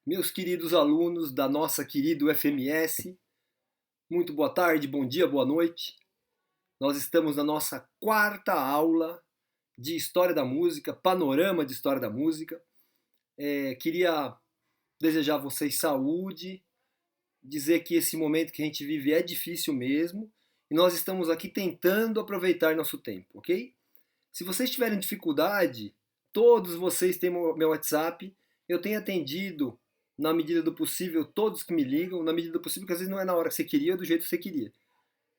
Meus queridos alunos da nossa querida UFMS, muito boa tarde, bom dia, boa noite. Nós estamos na nossa quarta aula de História da Música, Panorama de História da Música. Queria desejar a vocês saúde, dizer que esse momento que a gente vive é difícil mesmo, e nós estamos aqui tentando aproveitar nosso tempo, ok? Se vocês tiverem dificuldade, todos vocês têm meu WhatsApp, eu tenho atendido na medida do possível todos que me ligam, na medida do possível, que às vezes não é na hora que você queria, do jeito que você queria.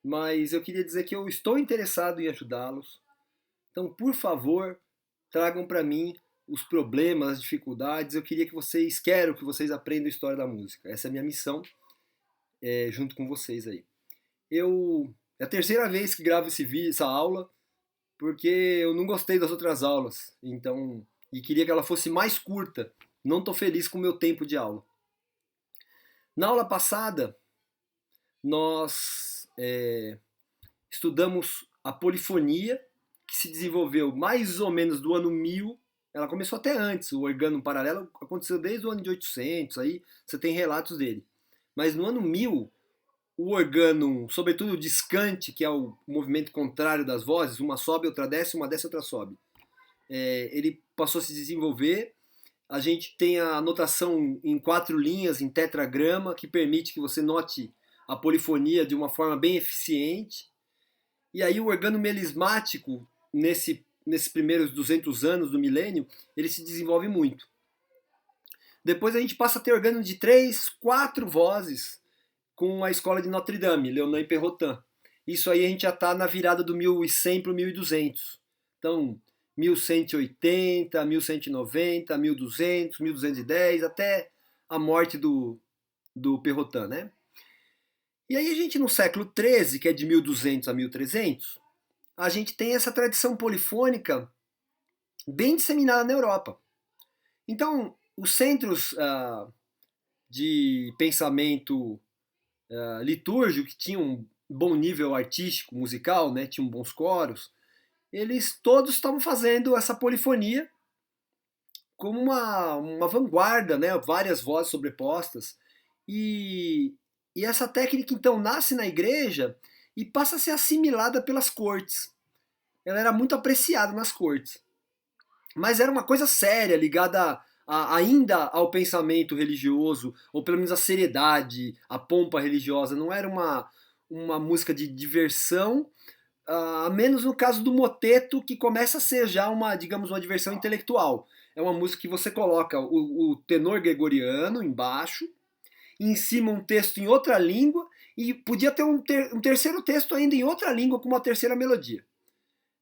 Mas eu queria dizer que eu estou interessado em ajudá-los. Então, por favor, tragam para mim os problemas, as dificuldades. Eu quero que vocês aprendam a história da música. Essa é a minha missão, junto com vocês aí. É a terceira vez que gravo esse vídeo, essa aula, porque eu não gostei das outras aulas. Então, e queria que ela fosse mais curta. Não estou feliz com o meu tempo de aula. Na aula passada, nós estudamos a polifonia, que se desenvolveu mais ou menos do ano 1000. Ela começou até antes, o organo paralelo aconteceu desde o ano de 800, aí você tem relatos dele. Mas no ano 1000, o organo, sobretudo o discante, que é o movimento contrário das vozes, uma sobe, outra desce, outra sobe, ele passou a se desenvolver. A gente tem a notação em 4 linhas, em tetragrama, que permite que você note a polifonia de uma forma bem eficiente. E aí o organo melismático, nesses primeiros 200 anos do milênio, ele se desenvolve muito. Depois a gente passa a ter organo de 3, 4 vozes, com a escola de Notre Dame, Leonin Perrotin. Isso aí a gente já está na virada do 1100 para o 1200. Então, 1180, 1190, 1200, 1210, até a morte do Perrotin, né? E aí a gente no século XIII, que é de 1200 a 1300, a gente tem essa tradição polifônica bem disseminada na Europa. Então, os centros de pensamento litúrgico, que tinham um bom nível artístico, musical, né, tinham bons coros, eles todos estavam fazendo essa polifonia como uma vanguarda, né, várias vozes sobrepostas. E essa técnica então nasce na igreja e passa a ser assimilada pelas cortes. Ela era muito apreciada nas cortes. Mas era uma coisa séria, ligada ainda ao pensamento religioso, ou pelo menos à seriedade, à pompa religiosa. Não era uma música de diversão, a menos no caso do moteto, que começa a ser já digamos, uma diversão intelectual. É uma música que você coloca o tenor gregoriano embaixo, em cima um texto em outra língua, e podia ter um terceiro texto ainda em outra língua com uma terceira melodia.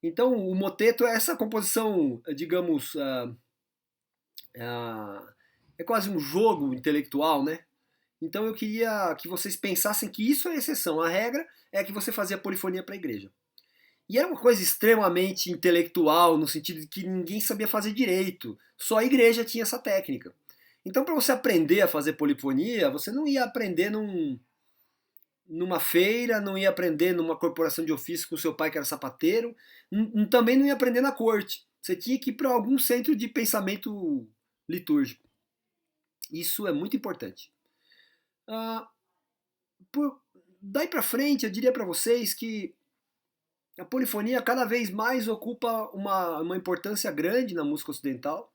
Então o moteto é essa composição, digamos, é quase um jogo intelectual, né? Então eu queria que vocês pensassem que isso é a exceção. A regra é que você fazia polifonia para a igreja. E era uma coisa extremamente intelectual, no sentido de que ninguém sabia fazer direito. Só a igreja tinha essa técnica. Então, para você aprender a fazer polifonia, você não ia aprender numa feira, não ia aprender numa corporação de ofício com seu pai que era sapateiro, também não ia aprender na corte. Você tinha que ir para algum centro de pensamento litúrgico. Isso é muito importante. Daí para frente, eu diria para vocês que a polifonia cada vez mais ocupa uma importância grande na música ocidental.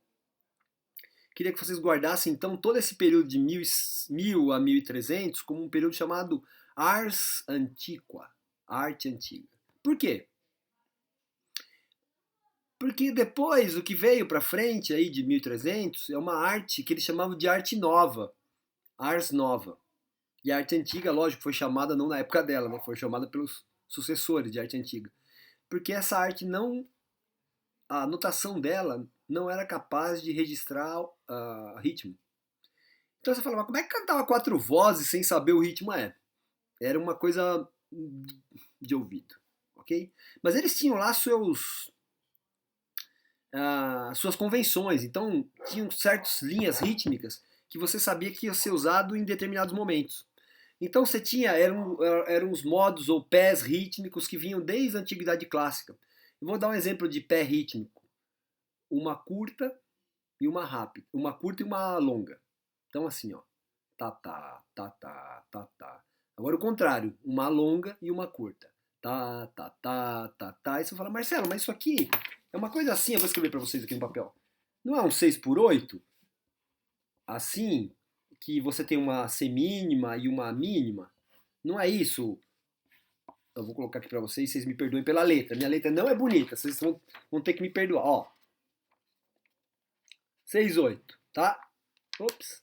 Queria que vocês guardassem então todo esse período de 1000 a 1300 como um período chamado Ars Antiqua, arte antiga. Por quê? Porque depois o que veio para frente aí de 1300 é uma arte que eles chamavam de arte nova, Ars Nova. E a arte antiga, lógico, foi chamada não na época dela, né? Foi chamada pelos sucessores de arte antiga. Porque essa arte a notação dela não era capaz de registrar ritmo. Então você fala, mas como é que cantava 4 vozes sem saber o ritmo? Era uma coisa de ouvido, ok? Mas eles tinham lá suas convenções, então tinham certas linhas rítmicas que você sabia que ia ser usado em determinados momentos. Então você tinha, eram os modos ou pés rítmicos que vinham desde a antiguidade clássica. Eu vou dar um exemplo de pé rítmico. Uma curta e uma rápida. Uma curta e uma longa. Então assim, ó, tá, tá, tá, tá, tá, tá. Agora o contrário, uma longa e uma curta. Tá, tá, tá, tá, tá. E você fala, Marcelo, mas isso aqui é uma coisa assim, eu vou escrever para vocês aqui no papel. Não é um 6/8? Assim, que você tem uma semínima e uma mínima? Não é isso? Eu vou colocar aqui para vocês, vocês me perdoem pela letra. Minha letra não é bonita, vocês vão ter que me perdoar. Ó, 6/8, tá? Ops.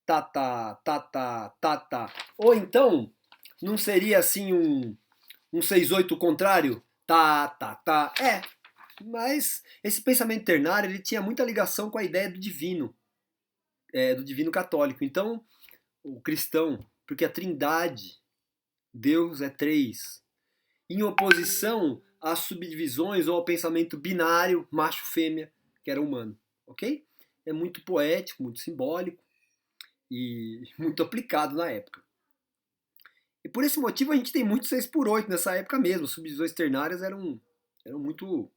Tá, tá, tá, tá, tá, tá. Ou então, não seria assim um 6/8 contrário? Tá, tá, tá. É, mas esse pensamento ternário ele tinha muita ligação com a ideia do divino católico. Então, o cristão, porque a trindade, Deus é três, em oposição às subdivisões ou ao pensamento binário, macho-fêmea, que era humano, ok? É muito poético, muito simbólico e muito aplicado na época. E por esse motivo a gente tem muito 6/8 nessa época mesmo. As subdivisões ternárias eram muito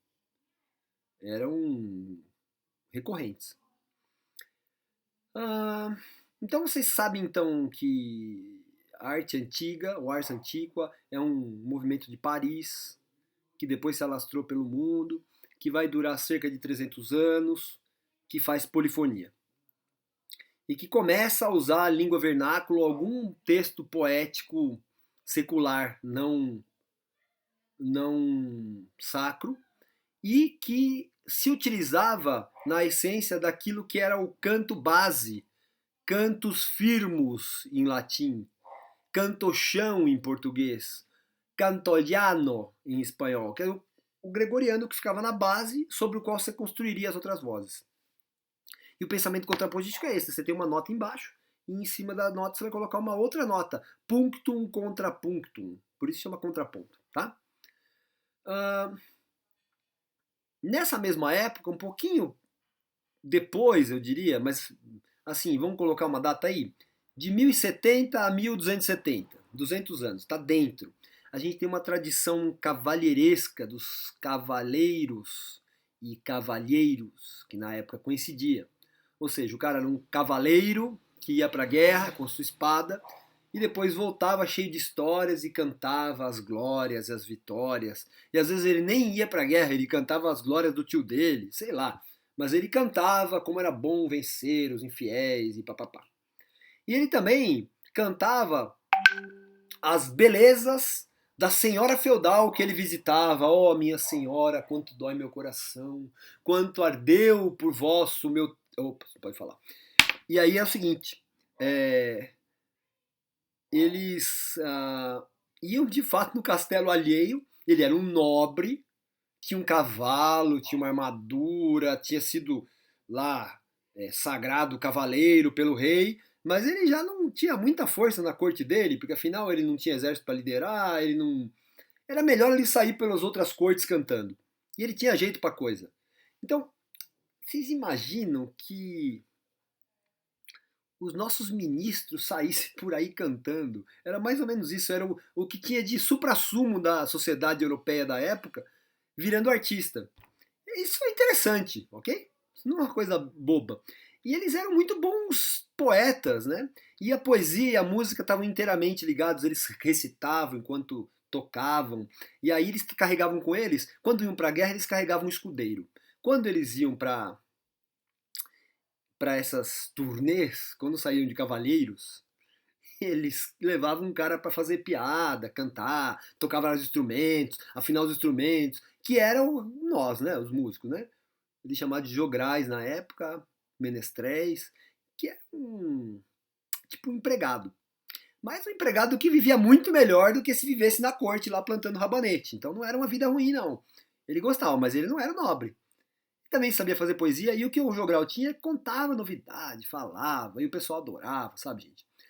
eram recorrentes. Ah, então vocês sabem então que a arte antiga, ou ars antiqua, é um movimento de Paris que depois se alastrou pelo mundo, que vai durar cerca de 300 anos, que faz polifonia. E que começa a usar a língua vernácula, algum texto poético secular, não sacro, e que se utilizava na essência daquilo que era o canto base, cantus firmus em latim, cantochão em português, cantoliano em espanhol, que é o gregoriano que ficava na base sobre o qual você construiria as outras vozes. E o pensamento contrapontístico é esse: você tem uma nota embaixo e em cima da nota você vai colocar uma outra nota, punctum contrapunctum, por isso chama contraponto, tá? Nessa mesma época, um pouquinho depois, eu diria, mas assim, vamos colocar uma data aí, de 1070 a 1270, 200 anos, está dentro. A gente tem uma tradição cavalheiresca dos cavaleiros e cavalheiros, que na época coincidia. Ou seja, o cara era um cavaleiro que ia para a guerra com sua espada e depois voltava cheio de histórias e cantava as glórias e as vitórias. E às vezes ele nem ia para a guerra, ele cantava as glórias do tio dele, sei lá. Mas ele cantava como era bom vencer os infiéis e papapá. E ele também cantava as belezas da senhora feudal que ele visitava. Oh, minha senhora, quanto dói meu coração, quanto ardeu por vosso meu... Opa, pode falar. E aí é o seguinte, eles iam de fato no castelo alheio, ele era um nobre, tinha um cavalo, tinha uma armadura, tinha sido lá sagrado cavaleiro pelo rei, mas ele já não tinha muita força na corte dele, porque afinal ele não tinha exército para liderar, ele não... Era melhor ele sair pelas outras cortes cantando. E ele tinha jeito para coisa. Então, vocês imaginam que os nossos ministros saíssem por aí cantando? Era mais ou menos isso, era o que tinha de suprassumo da sociedade europeia da época, virando artista. Isso é interessante, ok? Isso não é uma coisa boba. E eles eram muito bons poetas, né? E a poesia e a música estavam inteiramente ligados, eles recitavam enquanto tocavam. E aí eles carregavam com eles, quando iam para a guerra, eles carregavam um escudeiro. Quando eles iam para essas turnês, quando saíam de cavaleiros, eles levavam um cara para fazer piada, cantar, tocar vários instrumentos, afinar os instrumentos, que eram nós, né, os músicos, né? Eles chamavam de jograis na época, menestréis, que era tipo um empregado. Mas um empregado que vivia muito melhor do que se vivesse na corte lá plantando rabanete. Então não era uma vida ruim, não. Ele gostava, mas ele não era nobre. Também sabia fazer poesia, e o que o jogral tinha, contava novidade, falava, e o pessoal adorava, sabe, gente?